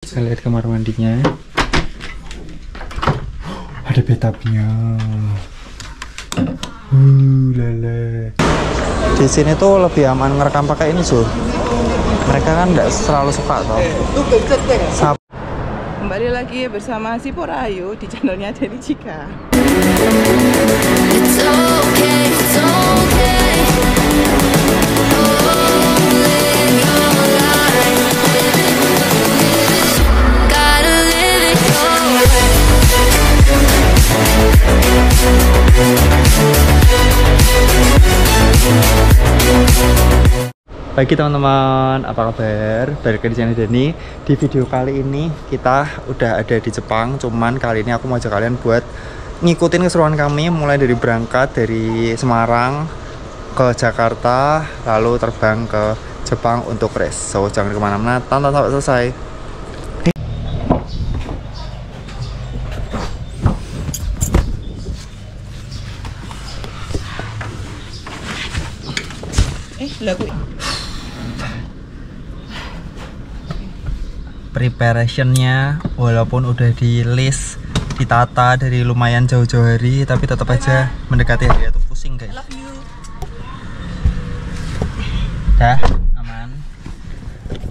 Saya lihat kamar mandinya. Ada bathtubnya. Lele. Di sini tuh lebih aman ngerekam pakai ini, Sur. Mereka kan nggak selalu suka toh. Kembali lagi bersama Sipora Ayu di channelnya Jadi Jika. It's okay, it's okay. Live your life. Gotta live it your way. Pagi teman-teman, apa kabar? Balik di channel Dani. Di video kali ini kita udah ada di Jepang. Cuman kali ini aku mau ajak kalian buat ngikutin keseruan kami, mulai dari berangkat dari Semarang ke Jakarta, lalu terbang ke Jepang untuk race. So jangan kemana-mana, tonton sampai selesai. Lagu Preparationnya walaupun udah di list, ditata dari lumayan jauh-jauh hari, tapi tetap aja mendekati hari itu pusing guys. Love you. Dah aman.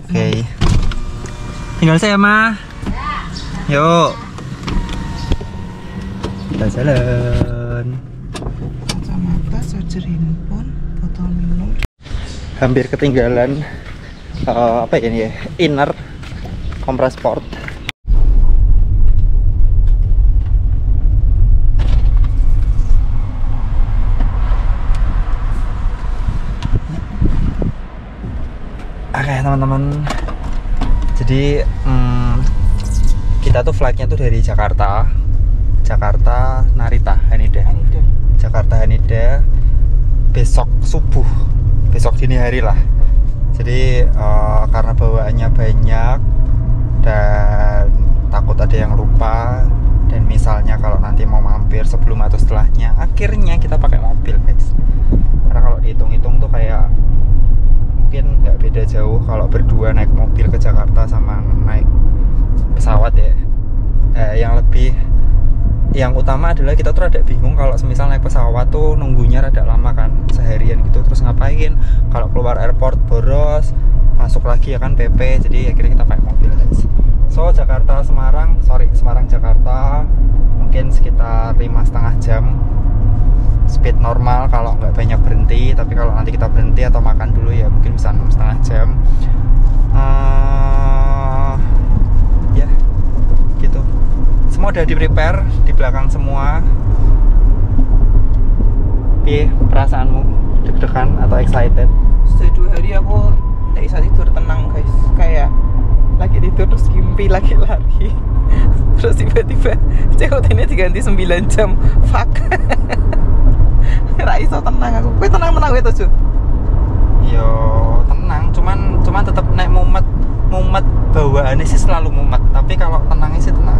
Oke. Tinggal saya mah. Yuk. Kita jalan. Kacamata, charger handphone, botol minum. Hampir ketinggalan apa ya ini ya? Inner kompres sport. Oke teman-teman, jadi kita tuh flightnya tuh dari Jakarta Narita Haneda. Jakarta Haneda besok subuh, besok dini hari lah. Jadi karena bawaannya banyak dan takut ada yang lupa, dan misalnya kalau nanti mau mampir sebelum atau setelahnya, akhirnya kita pakai mobil guys. Karena kalau dihitung-hitung tuh kayak mungkin nggak beda jauh kalau berdua naik mobil ke Jakarta sama naik pesawat ya. Yang utama adalah kita tuh rada bingung kalau semisal naik pesawat tuh nunggunya rada lama kan, seharian gitu, terus ngapain kalau keluar airport boros, masuk lagi ya kan PP. Jadi akhirnya kita pakai mobil guys. So Semarang Jakarta mungkin sekitar 5,5 jam speed normal kalau nggak banyak berhenti. Tapi kalau nanti kita berhenti atau makan dulu ya mungkin bisa 6,5 jam. Ya gitu. Semua udah di prepare di belakang semua. Perasaanmu deg-degan atau excited? Sudah 2 hari aku nggak bisa tidur tenang guys. Kayak lagi tidur terus gimpi, lagi lari. Terus tiba-tiba COT-nya diganti 9 jam. Fuck. Nggak iso tenang aku. Gue tenang-tenang gue tuh. Yo tenang, cuman tetap naik mumet bawaannya sih selalu mumet. Tapi kalau tenangnya sih tenang.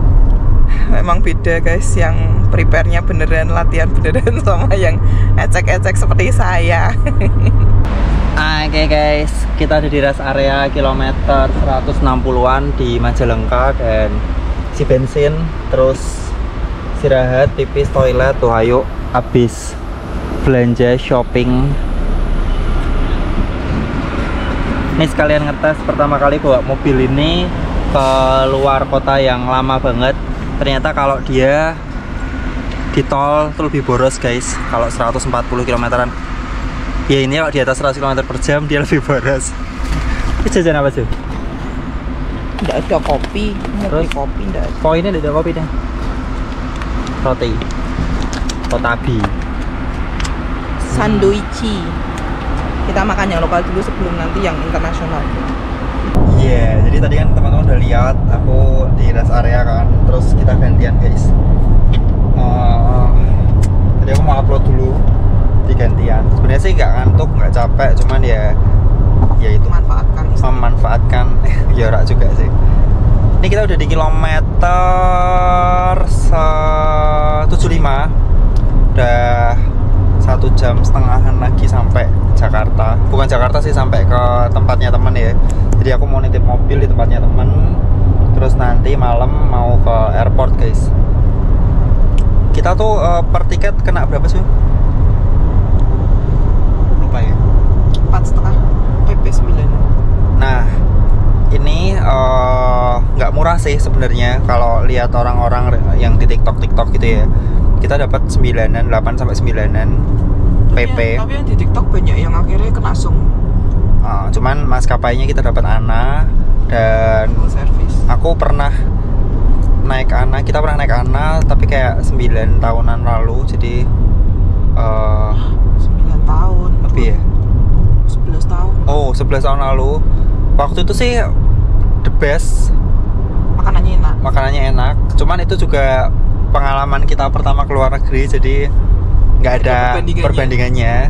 Memang beda guys, yang prepare-nya beneran, latihan beneran sama yang ecek-ecek seperti saya. Oke guys, kita ada di rest area kilometer 160-an di Majalengka, dan isi bensin, terus istirahat, pipis, toilet, tuh ayo habis belanja shopping. Ini sekalian ngetes pertama kali bawa mobil ini ke luar kota yang lama banget. Ternyata kalau dia di tol tuh lebih boros guys. Kalau 140 km-an ya, ini kalau di atas 100 km per jam dia lebih boros. Ini jajan apa sih? Nggak ada kopi. Mau beli kopi nggak ada. Poinnya ada kopi deh. Roti Kotabi Sandoichi. Kita makan yang lokal dulu sebelum nanti yang internasional. Iya, jadi tadi kan teman-teman udah lihat aku di rest area kan, terus kita gantian guys. Jadi aku mau upload dulu di gantian. Sebenarnya sih nggak ngantuk, nggak capek, cuman ya itu memanfaatkan jarak juga sih. Ini kita udah di kilometer 75, udah 1,5 jam lagi sampai Jakarta. Bukan Jakarta sih, sampai ke tempatnya temen ya. Jadi aku mau nitip mobil di tempatnya temen. Terus nanti malam mau ke airport guys. Kita tuh per tiket kena berapa sih? Lupa ya. 4,5 PP 9. Nah, ini nggak murah sih sebenarnya kalau lihat orang-orang yang di TikTok gitu ya. Kita dapat 9-an, 8 sampai 9-an PP. Tapi yang di TikTok banyak yang akhirnya kena sung. Cuman maskapainya kita dapat ANA dan Full service. aku pernah naik ANA, kita pernah naik ANA tapi kayak 9 tahunan lalu, jadi 9 tahun. lebih ya? 11 tahun. Oh, 11 tahun lalu. Waktu itu sih the best, Makanannya enak. makanannya enak. Cuman itu juga pengalaman kita pertama keluar negeri, jadi nggak ada perbandingannya.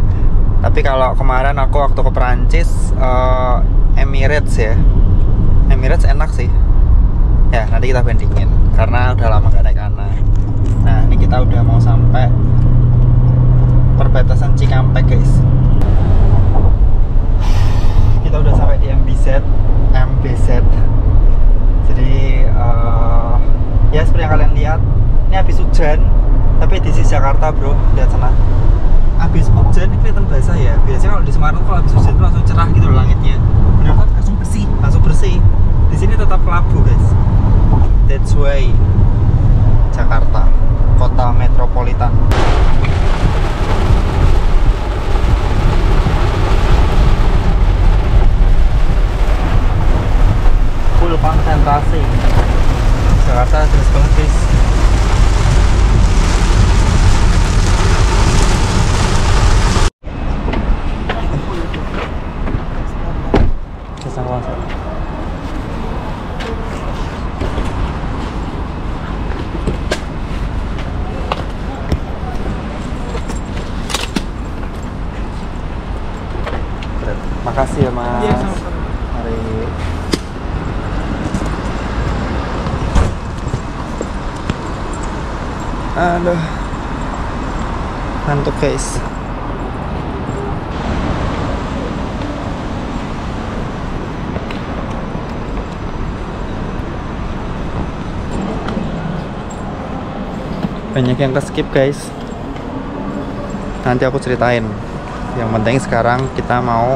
Tapi kalau kemarin aku waktu ke Perancis, Emirates ya, Emirates enak sih. Ya nanti kita bandingin karena udah lama nggak naik ANA. Nah ini kita udah mau sampai perbatasan Cikampek guys. Kita udah sampai di MBZ. Jadi ya seperti yang kalian lihat, ini habis hujan, tapi di sisi Jakarta bro, lihat sana. Habis hujan ini kelihatan basah ya. Biasanya kalau di Semarang kalau habis hujan itu langsung cerah gitu loh langitnya. Bener kan? Langsung bersih. Di sini tetap kelabu guys. That's why Jakarta, kota metropolitan. Full konsentrasi. Jakarta jelas banget guys. Makasih ya mas. Iya, sama-sama. Mari. Aduh, ngantuk guys. Banyak yang ke-skip guys. Nanti aku ceritain. Yang penting sekarang kita mau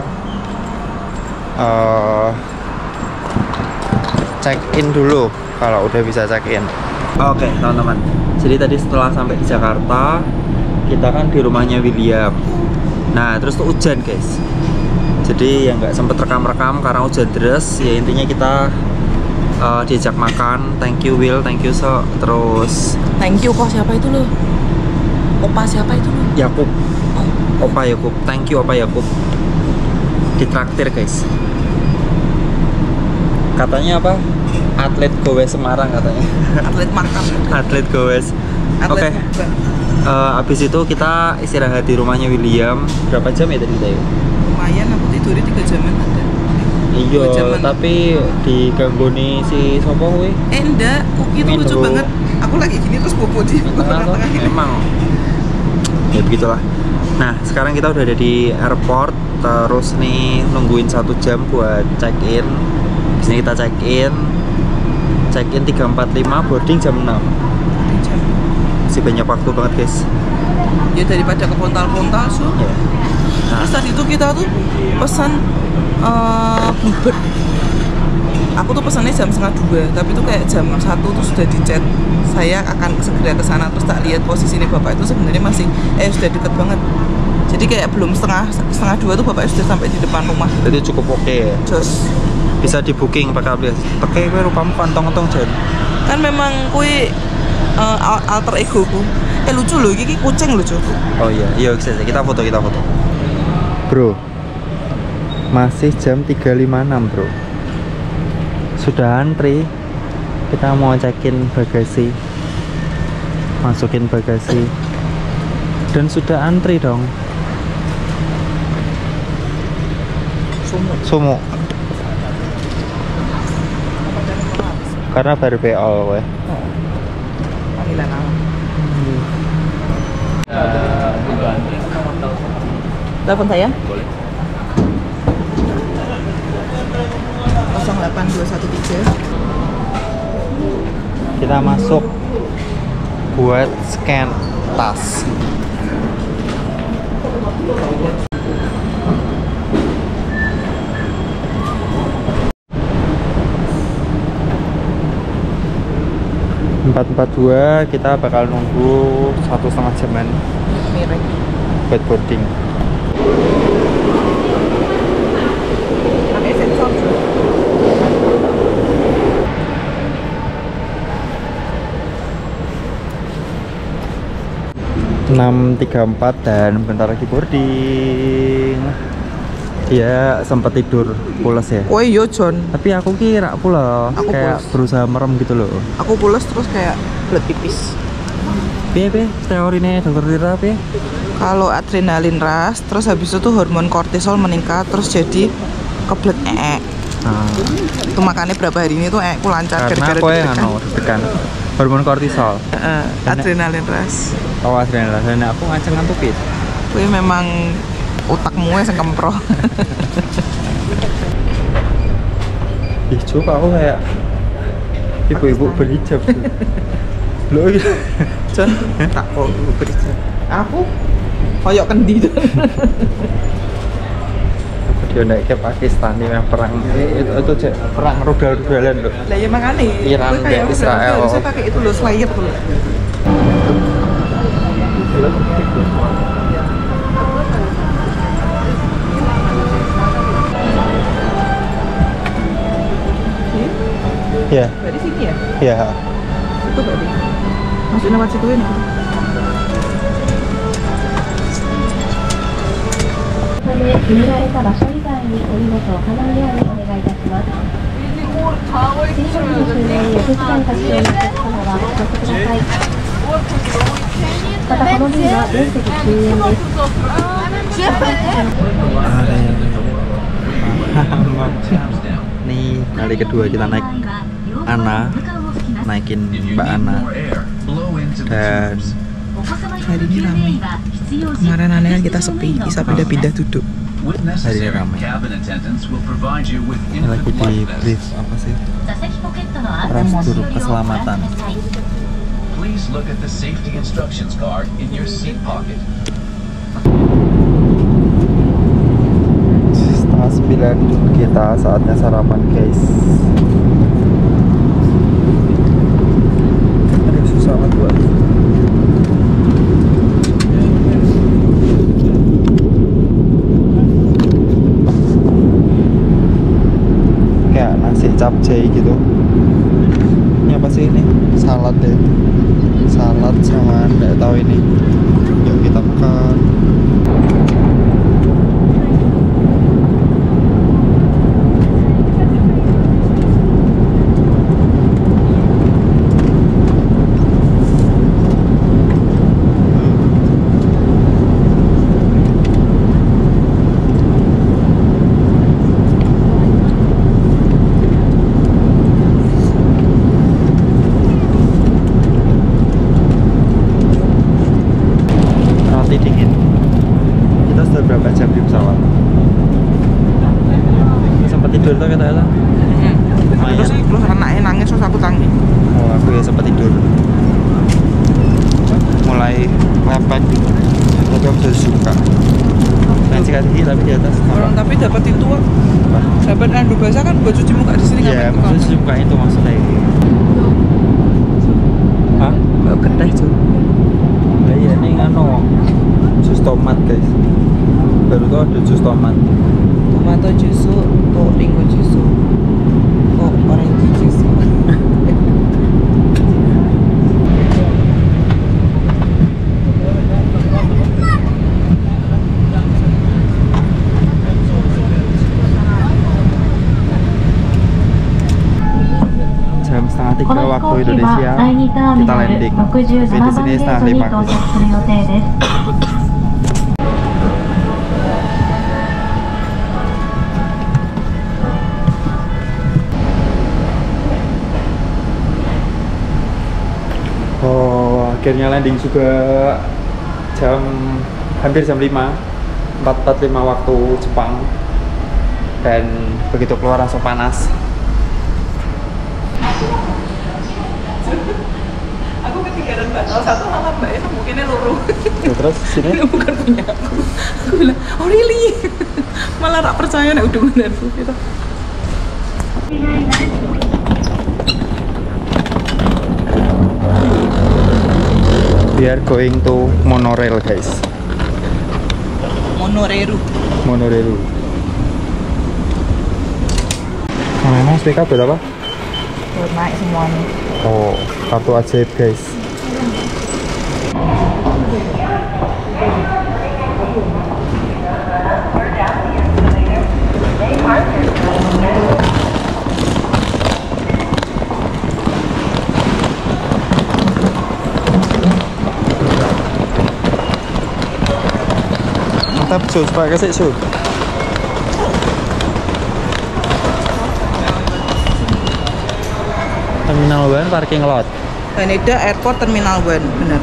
check in dulu kalau udah bisa check in. Oke teman-teman, jadi tadi setelah sampai di Jakarta kita kan di rumahnya William. Nah terus tuh hujan guys, jadi ya nggak sempet rekam-rekam karena hujan deras. Ya intinya kita diajak makan. Thank you Will, thank you So. Terus Thank you kok, siapa itu lo? Opa siapa itu lo? Yakub, Opa Yakub, thank you Opa Yakub. Ditraktir guys. Katanya apa? Atlet Gowes Semarang katanya. Atlet makan. Atlet Gowes. Oke. Abis itu kita istirahat di rumahnya William. Berapa jam ya tadi kita ya? Lumayan, aku tidurnya 3 jaman ada. Iya, 2 jaman. tapi diganggu nih si sopo kuwi. Enggak, Uki itu lucu Mendo. banget. Aku lagi gini terus bobo di Tengah tuh, tengah gini. emang. Ya begitulah. Nah, sekarang kita udah ada di airport. Terus nih nungguin 1 jam buat check in. Di sini kita check in 3.45, boarding jam 6. Masih banyak waktu banget guys. Ya daripada ke pontal-pontal so. Ya. Nah, Terus tadi tuh kita tuh pesan Bluebird. Aku tuh pesannya jam 1:30, tapi tuh kayak jam 1 tuh sudah di chat. Saya akan segera ke sana. Terus tak lihat posisi ini bapak itu sebenarnya masih sudah deket banget. Jadi kayak belum setengah 2 tuh bapak sudah sampai di depan rumah. jadi cukup oke ya. Jos. Bisa di booking pakai aplikasi. Pakai kowe rupamu kantong-kantong Jan. Kan memang kui alter ego ku. Lucu loh, ini kucing lucu. Oh iya, iya kita foto. Bro. Masih jam 3.56, Bro. Sudah antri. Kita mau cekin bagasi. Masukin bagasi. Dan sudah antri dong. Sumuk. Karena baru beol we. Panggilan alam. Telepon saya? Boleh. 08213 Kita masuk buat scan tas. Empat 442 kita bakal nunggu 1,5 jaman Miring. buat boarding. Pakai sensor. 6.34 dan bentar lagi boarding. Dia sempat tidur pules ya. Woi yo John. Tapi aku kira pules, Aku kayak pules. berusaha merem gitu loh. Aku pules terus kayak belet pipis. Piye teorinya dokter Tira piye? Kalau adrenalin rush, terus habis itu hormon kortisol meningkat, terus jadi kebelet Nah, Itu makanya berapa hari ini tuh aku lancar karena gara-gara aku yang deg-degan. deg-degan hormon kortisol. Adrenalin rush. Oh adrenalin, aku ngaceng ngantuk pit. Kuwi memang otakmu yang kempro. Ih coba aku kayak ibu-ibu berhijab tuh. Loh iya. John, tak kok berhijab. Aku koyok kendi John. Dia naik ke Pakistan ini yang perang itu cek perang rudal-rudalan loh. Lah ya makanya Iran gue kayak dan Israel. Saya pakai itu loh, Slayer tuh. Ya, Dari sini ya? ya. Itu berarti. Maksudnya lewat situ ini. 決められた場所以外にお荷物を置かないようにお願いいたします。次の日の終了にお手伝いが必要なお客様はお越しください。またこの便は全席終演です。 Nih kali kedua kita naik Ana, naikin Mbak Ana, dan Hari ini ramai. Kemarin aneh kan kita sepi, bisa pindah-pindah duduk. hari ini ramai. Ini lagi di brief apa sih? Prosedur keselamatan. Please look at the safety instructions card in your seat pocket. Setengah 9 kita saatnya sarapan guys. Aduh susah banget buat. Kayak nasi capcay gitu. Ini apa sih ini? Salad deh. Salad sama nggak tahu ini. Yuk kita makan. Roti dingin. Kita sudah berapa jam di pesawat? Sempat tidur tuh kita lah. Terus anaknya nangis terus aku tangis. Oh, aku ya sempat tidur. Mulai lepek. Tapi aku sudah suka. Dan sikat gigi tapi di atas. Orang tapi dapat itu dapat andu basah kan buat cuci muka di sini Iya, ngapain maksudnya cuci muka itu maksudnya. Hah? Kedai tuh. Nah, iya ini ngano. Jus tomat guys. Baru tuh ada jus tomat. Tomato juice, ringo juice, orange juice. Jam setengah 3 この飛 waktu 行機 Indonesia は第2ターミ kita ナル landing. 67 Tapi di 番 sini ゲート setengah に 5 到着する予定です。 Oh, akhirnya landing juga hampir jam 5 4:45 waktu Jepang. Dan begitu keluar langsung panas. terus sini bukan punya aku bilang oh really malah tak percaya nek udah bener gitu. We are going to monorail guys. Monoreru. Memang speaker berapa? Buat naik semuanya. Oh, kartu ajaib guys. Mantap, Su, pakai sih, Su. Terminal 1 parking lot. Haneda Airport Terminal 1, bener.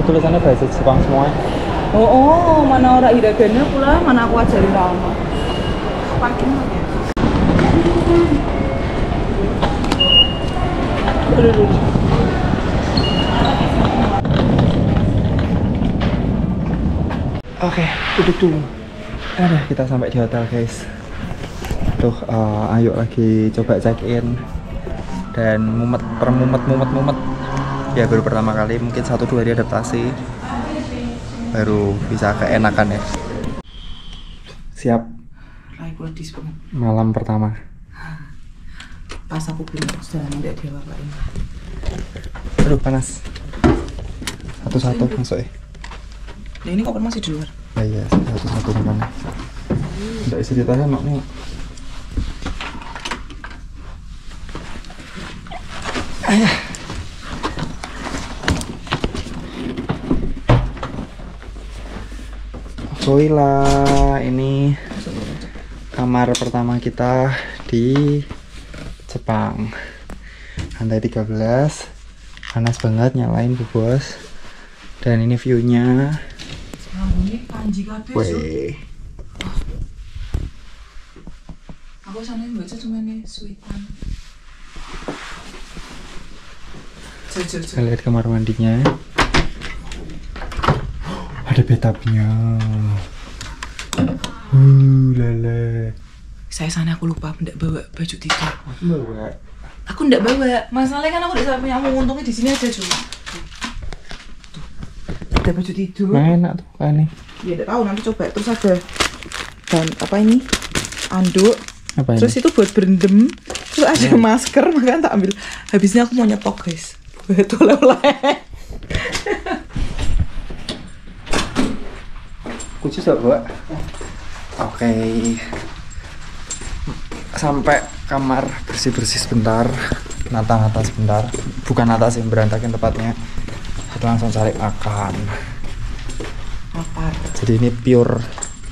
Tulisannya bahasa Jepang semua. Oh, mana orang hiragana pula, mana aku ajarin lama. Parking lot ya. Oke, duduk dulu. Ada kita sampai di hotel guys. Tuh, ayo lagi coba check in. Dan mumet ya baru pertama kali, mungkin 1-2 hari adaptasi baru bisa keenakan ya. Siap malam pertama. Pas aku bilang sudah tidak dia bapain. Aduh panas. Satu-satu masuk ya. Nah ini koper masih di luar. Oh iya, satu-satu makan. Tidak bisa ditahan nih. Ayah. Alhamdulillah, ini kamar pertama kita di Jepang. Lantai 13. Panas banget, nyalain Bu Bos. Dan ini view-nya. Weh. Aku sana baca cuma nih sweetan. Kita lihat kamar mandinya. Ada bathtubnya. Lele. Saya sana aku lupa ndak bawa baju tidur. Bawa. Aku ndak bawa. Masalahnya kan aku udah punya untungnya di sini aja cuma. Tuh. Ada baju tidur. Nah, enak tuh kan nih. Ya ndak tahu nanti coba. Terus ada dan apa ini? Anduk. Apa ini? Terus itu buat berendam. Terus ada masker, makanya tak ambil. Habisnya aku mau nyetok guys. Buat oleh-oleh. Khusus gak bawa? Oke. Sampai kamar bersih-bersih sebentar, nata-nata sebentar. Bukan nata sih, berantakin tempatnya. Kita langsung cari makan. Lapar. Jadi ini pure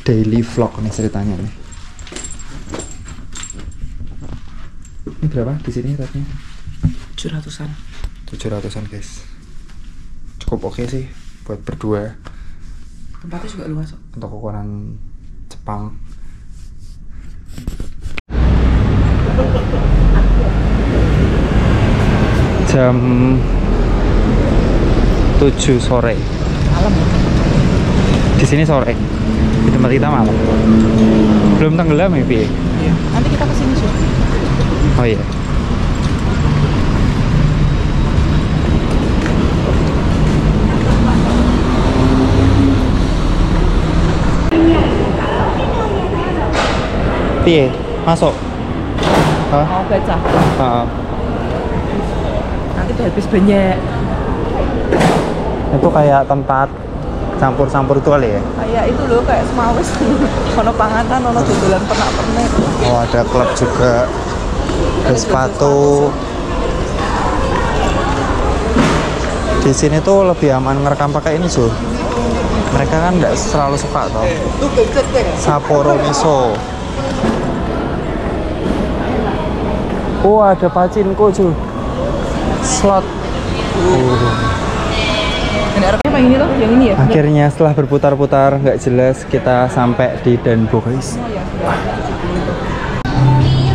daily vlog nih ceritanya nih. Ini berapa di sini ratenya? 700-an. 700-an guys. Cukup oke sih buat berdua. Tempatnya juga luas kok. Untuk ukuran Jepang. Jam 7 sore. Malam ya? Di sini sore. Di tempat kita malam. Belum tenggelam ya, Pi? Iya. Nanti kita kesini sih. Oh iya. Piye? Masuk? Hah? Mau baca. Nanti udah habis banyak. Itu kayak tempat campur-campur itu kali ya? Kayak itu loh, kayak semawis. Ono panganan, ono dodolan pernak-pernik. Oh, ada klub juga. Ada sepatu. Di sini tuh lebih aman ngerekam pakai ini, Ju. Mereka kan nggak selalu suka tau. Sapporo Miso. Oh, ada pachinko, Ju. Slot. Dan Arabnya apa ini loh? Yang ini ya? Akhirnya setelah berputar-putar nggak jelas kita sampai di Denbo guys.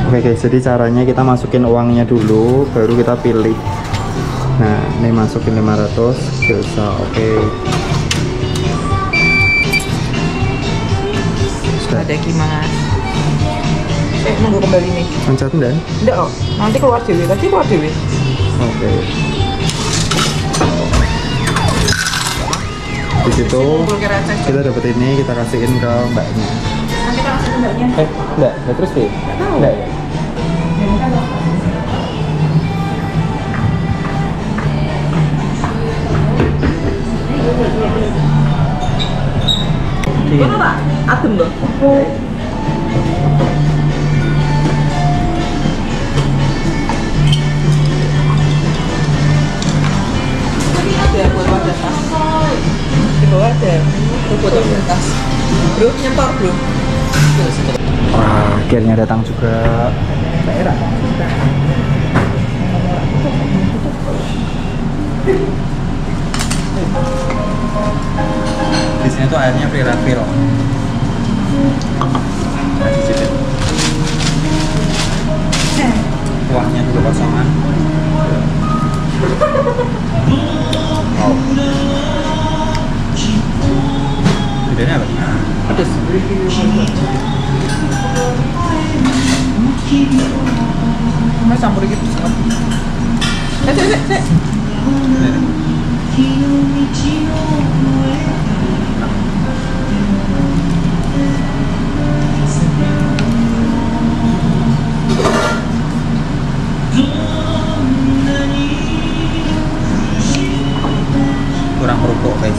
Oke guys, jadi caranya kita masukin uangnya dulu, baru kita pilih. Nah, ini masukin 500, bisa oke. ada gimana? Nunggu kembali nih. Pencet enggak? Enggak, oh. Nanti keluar dewe. Tadi keluar dewe. Oke. Di situ kita dapat ini, kita kasihin ke mbaknya. Nanti kita kasih ke mbaknya. Enggak terus deh. Enggak ya? Gimana Pak? Adem loh. Ada buat wadah tas. Di bawah ada buat wadah tas. Bro, nyentor bro. Wah, akhirnya datang juga daerah. Di sini tuh airnya free refill. Kuahnya juga kosongan. Wow. Bedanya apa? Pedes. Mas campur gitu semua. Sik. Kurang kerupuk guys.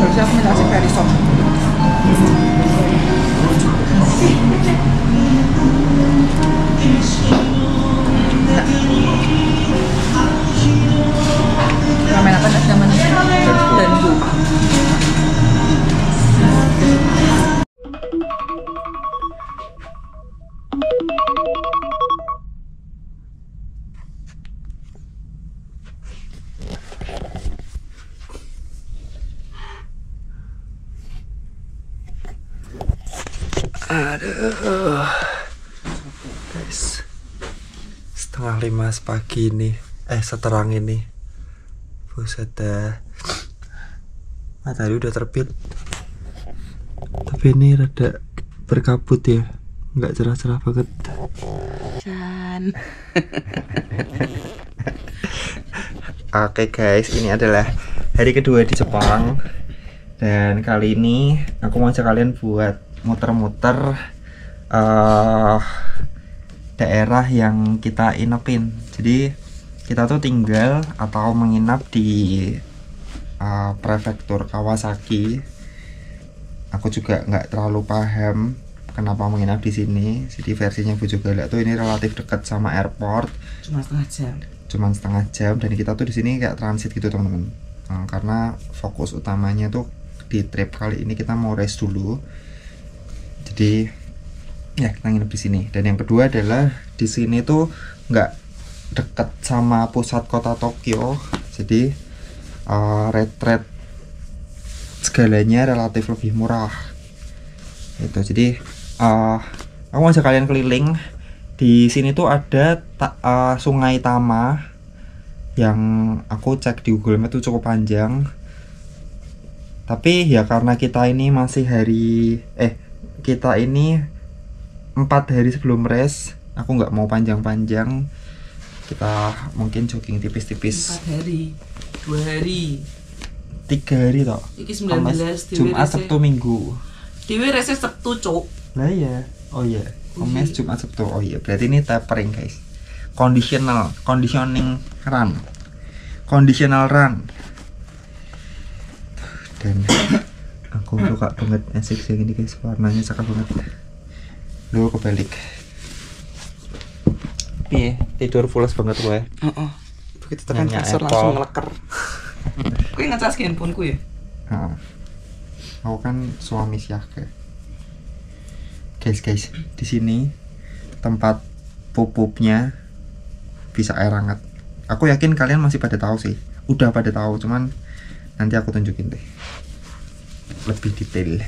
Harusnya aku minta nasi very soft. Ramen apa nasi namanya? Danbu. Aduh guys, 4:30 pagi ini, seterang ini. Buset dah, matahari udah terbit, tapi ini rada berkabut ya, nggak cerah-cerah banget. Dan Oke guys, ini adalah hari kedua di Jepang. Dan kali ini aku mau ajak kalian buat muter-muter daerah yang kita inepin. Jadi kita tuh tinggal atau menginap di prefektur Kawasaki. Aku juga nggak terlalu paham kenapa menginap di sini. Jadi versinya Bojogala tuh ini relatif dekat sama airport. cuma setengah jam. Dan kita tuh di sini kayak transit gitu teman-teman. Karena fokus utamanya tuh di trip kali ini kita mau rest dulu. Jadi ya kita nginep di sini. Dan yang kedua adalah di sini tuh nggak dekat sama pusat kota Tokyo. Jadi rate segalanya relatif lebih murah. Itu jadi aku mau ajak kalian keliling. Di sini tuh ada Sungai Tama yang aku cek di Google Maps tuh cukup panjang. Tapi ya karena kita ini masih kita ini 4 hari sebelum race, aku nggak mau panjang-panjang. Kita mungkin jogging tipis-tipis. 4 hari, 2 hari, 3 hari toh. iki 19 Jumat, Sabtu, Minggu. Dewe rese Sabtu, Cuk. Lah iya. Oh iya. Kamis, Jumat, Sabtu. Oh iya, berarti ini tapering, guys. Conditioning run. Dan aku suka banget Essex yang ini guys, warnanya cakep banget. Lu kebalik. Piye, tidur pulas banget gue. Begitu tekan Nanya kasur Apple. langsung ngeleker. Kuwi ngecas handphone ku ya. Aku kan suami Syahke. Guys, di sini tempat pupupnya bisa air hangat. Aku yakin kalian masih pada tahu sih. Udah pada tahu, cuman nanti aku tunjukin deh lebih detail.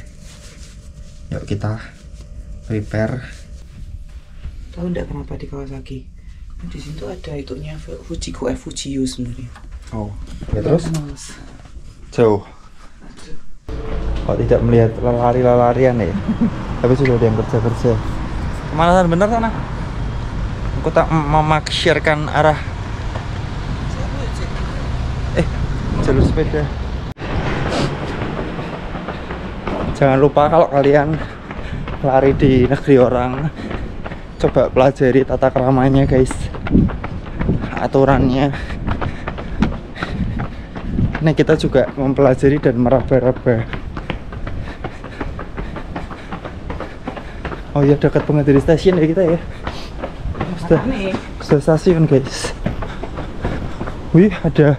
Yuk kita prepare. Tahu nggak kenapa di Kawasaki? Di situ ada itunya Fujiko Fujiyo sebenarnya. Oh, ya terus jauh. Kok tidak melihat lari-larian ya? Tapi sudah ada yang kerja-kerja. Kemana bener sana? Aku tak memaksirkan arah. Jalur sepeda. Jangan lupa kalau kalian lari di negeri orang, coba pelajari tata keramanya guys, aturannya. Ini kita juga mempelajari dan meraba-raba. Oh iya, dekat banget dari stasiun ya kita ya. Sudah stasiun guys. Wih, ada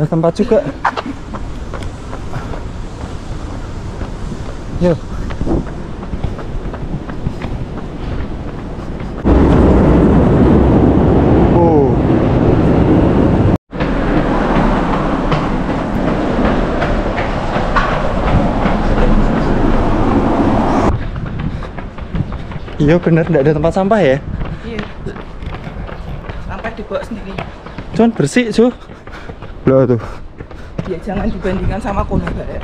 tempat juga. Yuk. Oh. Iya bener, nggak ada tempat sampah ya? Iya. Sampah dibawa sendiri. Cuman bersih cuy. Loh tuh. Ya jangan dibandingkan sama Konoha ya.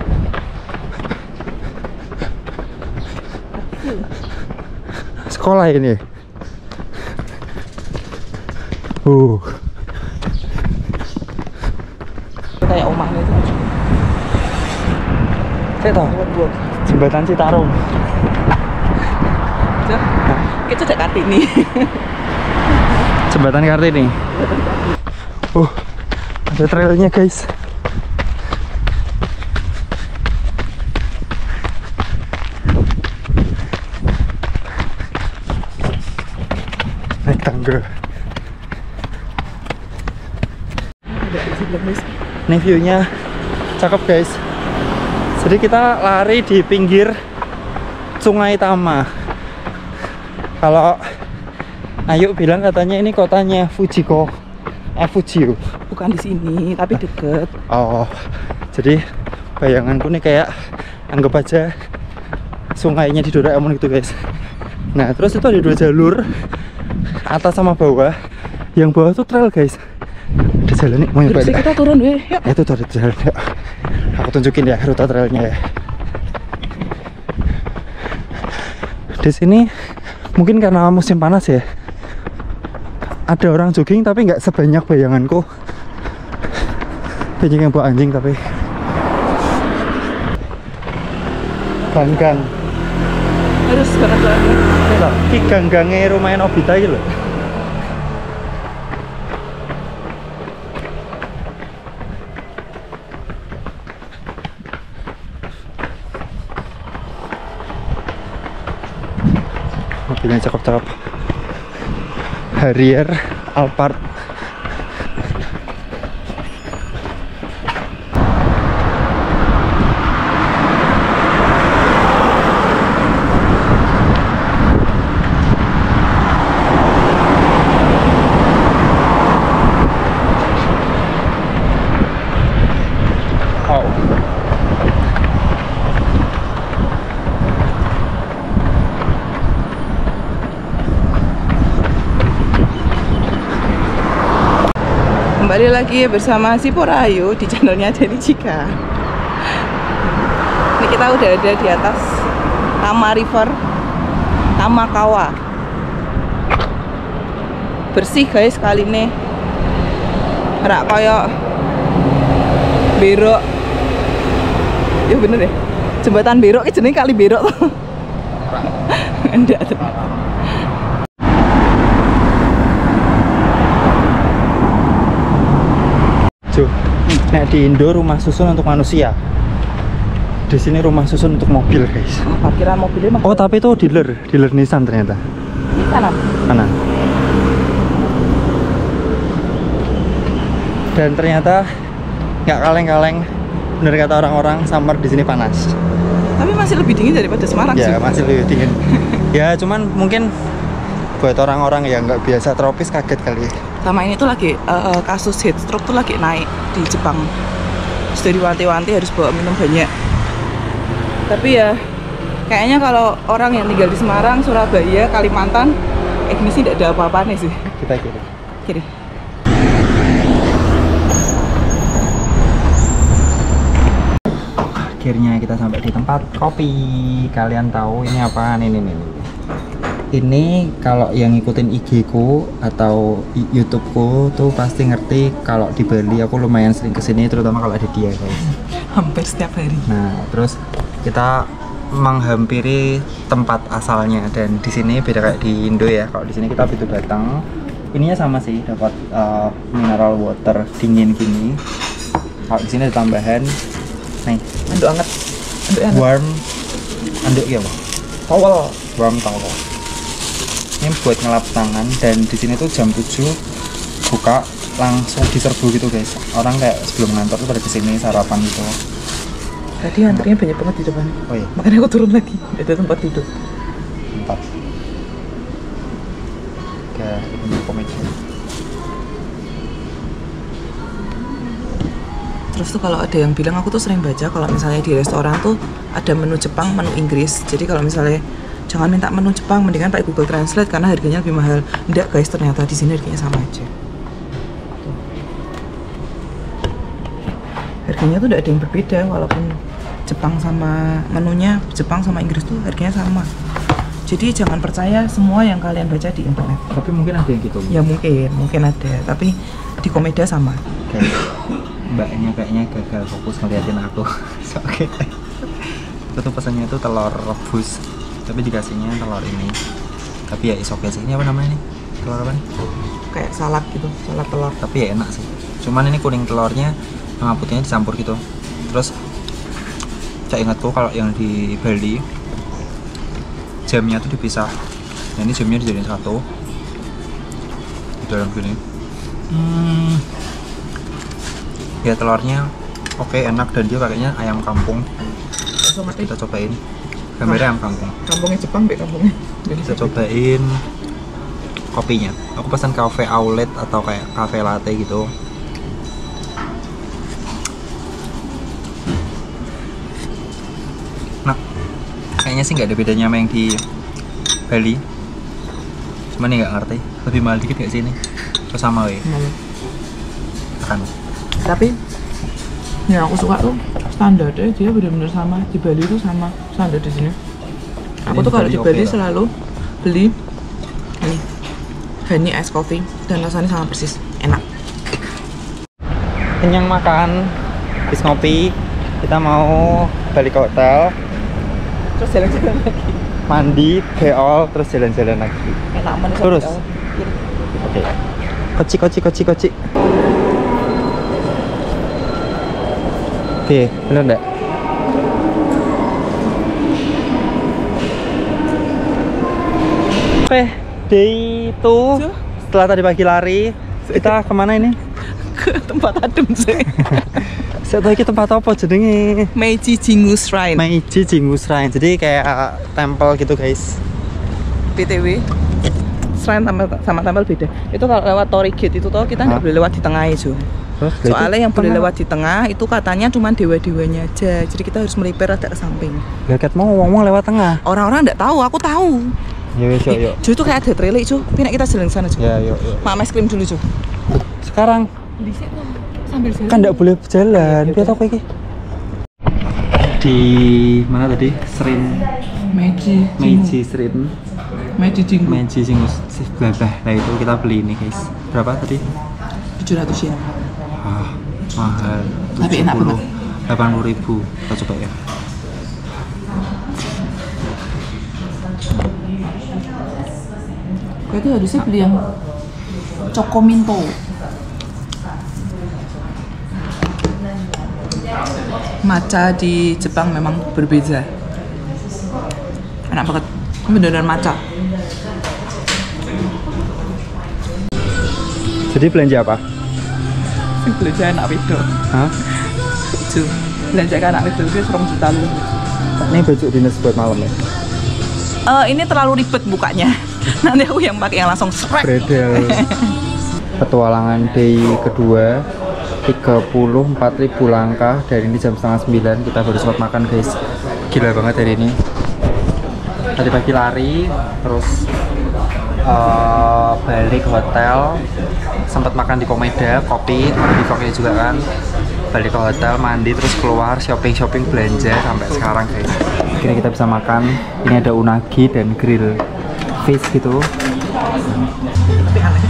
Sekolah ini. Kayak omahnya itu. Saya tahu. Jembatan Citarum. Kita udah Kartini. Jembatan Kartini. Ada trailnya guys. Naik tangga. Ini view-nya cakep guys. Jadi kita lari di pinggir Sungai Tama. Kalau Ayu bilang katanya ini kotanya Fujiyo. Bukan di sini, tapi deket. Oh, jadi bayanganku nih kayak anggap aja sungainya di Doraemon gitu guys. Nah terus itu ada 2 jalur, atas sama bawah. Yang bawah tuh trail guys. Ada jalan nih, mau nyoba. Terus kita turun weh. Yuk. Itu tuh ada jalan. Yuk. Aku tunjukin ya rute trailnya ya. Di sini mungkin karena musim panas ya, ada orang jogging tapi nggak sebanyak bayanganku. Banyak yang bawa anjing tapi ganggang. Harus banget. Ki ganggangnya rumahnya Nobita gitu loh. Mobilnya cakep-cakep. Harrier Alphard. Kembali lagi bersama si Porayu di channelnya Deni Jika. Ini kita udah ada di atas Tama River, Tamakawa. Bersih guys kali ini. Rak koyo berok. Ya bener ya. Jembatan berok iki jenenge kali berok tuh. Enggak tuh. Nah di Indo rumah susun untuk manusia, di sini rumah susun untuk mobil guys. Parkiran mobilnya mah. Oh tapi itu dealer Nissan ternyata. Di kanan. Kanan. Dan ternyata nggak kaleng-kaleng, bener kata orang-orang, summer di sini panas. Tapi masih lebih dingin daripada Semarang Ya sih. masih lebih dingin. Ya cuman mungkin buat orang-orang yang nggak biasa tropis kaget kali. Sama ini tuh lagi kasus heat stroke tuh lagi naik di Jepang. Sudah diwanti-wanti harus bawa minum banyak. Tapi ya Kayaknya kalau orang yang tinggal di Semarang, Surabaya, Kalimantan, ini sih tidak ada apa-apanya sih. Kita kiri. Kiri. Akhirnya kita sampai di tempat kopi. Kalian tahu ini apa? Nih. Ini kalau yang ngikutin IG ku atau YouTube ku tuh pasti ngerti kalau di Bali aku lumayan sering kesini, terutama kalau ada dia guys. Hampir setiap hari. Nah, terus kita menghampiri tempat asalnya, dan di sini beda kayak di Indo ya. Kalau di sini kita begitu datang, ininya sama sih, dapat mineral water dingin gini. Kalau di sini ada tambahan nih, Anduk anget. warm anduk ya, towel, warm towel. Ini buat ngelap tangan, dan di sini tuh jam 7 buka langsung diserbu gitu guys. Orang kayak sebelum ngantor tuh pada kesini sarapan gitu. Tadi antrinya banyak banget di depan. Oh iya, Makanya aku turun lagi. Ada tempat duduk. tempat. Oke, ini komedi. Terus tuh kalau ada yang bilang, aku tuh sering baca kalau misalnya di restoran tuh ada menu Jepang, menu Inggris. Jadi kalau misalnya jangan minta menu Jepang, mendingan pakai Google Translate karena harganya lebih mahal. Enggak guys, ternyata di sini harganya sama aja. Tuh. Harganya tuh udah ada yang berbeda, walaupun Jepang sama menunya Jepang sama Inggris tuh harganya sama. Jadi jangan percaya semua yang kalian baca di internet. Tapi mungkin ada yang gitu. Ya mungkin ada, tapi di Komedia sama. Kayak mbaknya kayaknya gagal fokus ngeliatin aku. Oke. Itu pesannya itu telur rebus, tapi dikasihnya telur ini. Tapi ya is oke sih. Ini apa namanya nih? Telur apa nih? Kayak salad gitu, salad telur. Tapi ya enak sih. Cuman ini kuning telurnya sama putihnya dicampur gitu. Terus saya ingatku kalau yang di Bali jamnya tuh dipisah. Nah ini jamnya dijadiin satu di dalam gini. Ya telurnya oke, enak, dan dia pakainya ayam kampung. Kita cobain. Gambarnya ayam kampung. Kampungnya Jepang, kampungnya. Kita cobain kopinya. Aku pesan cafe outlet atau kayak cafe latte gitu. Nah, kayaknya sih nggak ada bedanya sama yang di Bali. Cuman ya nggak ngerti, lebih mahal dikit nggak sih ini? Terus sama weh. Akan. Tapi yang aku suka tuh standarnya dia benar-benar sama. Di Bali tuh sama standar di sini. Aku tuh kalau di Bali selalu beli ini honey ice coffee dan rasanya sama persis, enak. Kenyang makan, habis ngopi, kita mau balik ke hotel, Terus jalan-jalan lagi. mandi, beol, terus jalan-jalan lagi. Enak manis. Terus? Oke. Koci. Oke, bener enggak? Oke, day itu setelah tadi pagi lari, kita kemana ini? Ke tempat adem sih. Saya tahu ini tempat apa jenenge? Meiji Jingu Shrine. Meiji Jingu Shrine. Jadi kayak temple gitu guys. BTW shrine sama temple beda. Itu kalau lewat Torii Gate itu toh kita nggak boleh lewat di tengah itu. Soalnya yang boleh lewat di tengah itu katanya cuma dewa-dewanya aja. Jadi kita harus melipir agak ke samping. Gaket mau ngomong lewat tengah. Orang-orang nggak tahu, aku tahu. Ya wes yuk. Cu itu kayak ada trailer cu. Tapi kita jalan ke sana cu. Ya yuk. Mak es krim dulu cu. Sekarang Sambil jalan. kan nggak boleh jalan. Dia tahu kayak di mana tadi? Meiji Shrine. Meiji Jingu. Meiji Jingu Shrine. Nah itu kita beli ini guys. Berapa tadi? 700 yen. Ah, mahal. Tapi enak banget. 80.000. Kita coba ya. Gue tuh harusnya beli yang Chocominto. Matcha di Jepang memang berbeda. Enak banget. Ini beneran matcha. Jadi belanja apa? Belanja anak itu. Hah? Belanja anak itu dia 2 juta lu. Ini baju dinas buat malam ya? Ini terlalu ribet bukanya. Nanti aku yang pakai yang langsung srek. Bredel. Petualangan day kedua, 34.000 langkah. Dari ini jam 8:30 kita baru sempat makan guys. Gila banget hari ini. tadi pagi lari, terus balik hotel, sempat makan di Komeda, kopi di Koknya juga kan, balik ke hotel, mandi, terus keluar shopping belanja sampai sekarang guys. Akhirnya kita bisa makan. Ini ada unagi dan grill fish gitu. Tapi aneh.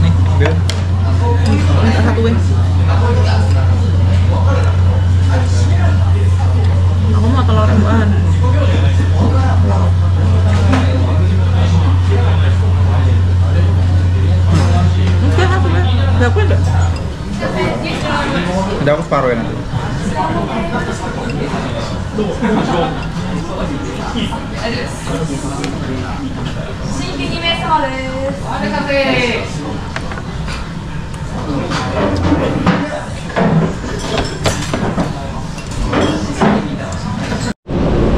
Nih, ambil. Minta satu weh. Aku mau telur rebuan. Mungkin satu weh. Berapa enggak? Ada aku separuh ya nanti.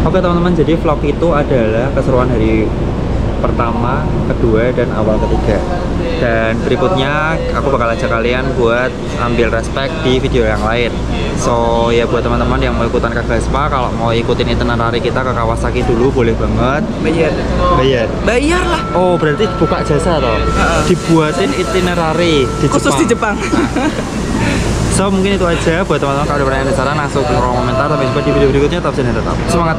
Oke teman-teman, jadi vlog itu adalah keseruan hari pertama, kedua, dan awal ketiga. Dan berikutnya aku bakal ajak kalian buat ambil respect di video yang lain. So ya buat teman-teman yang mau ikutan ke Vespa, kalau mau ikutin itinerary kita ke Kawasaki dulu boleh banget. Bayar lah. Oh berarti buka jasa toh? Dibuatin itinerary di Khusus Jepang. di Jepang. So mungkin itu aja buat teman-teman. Kalau ada pertanyaan di sana langsung ke kolom komentar. Sampai jumpa di video berikutnya. Tetap semangat.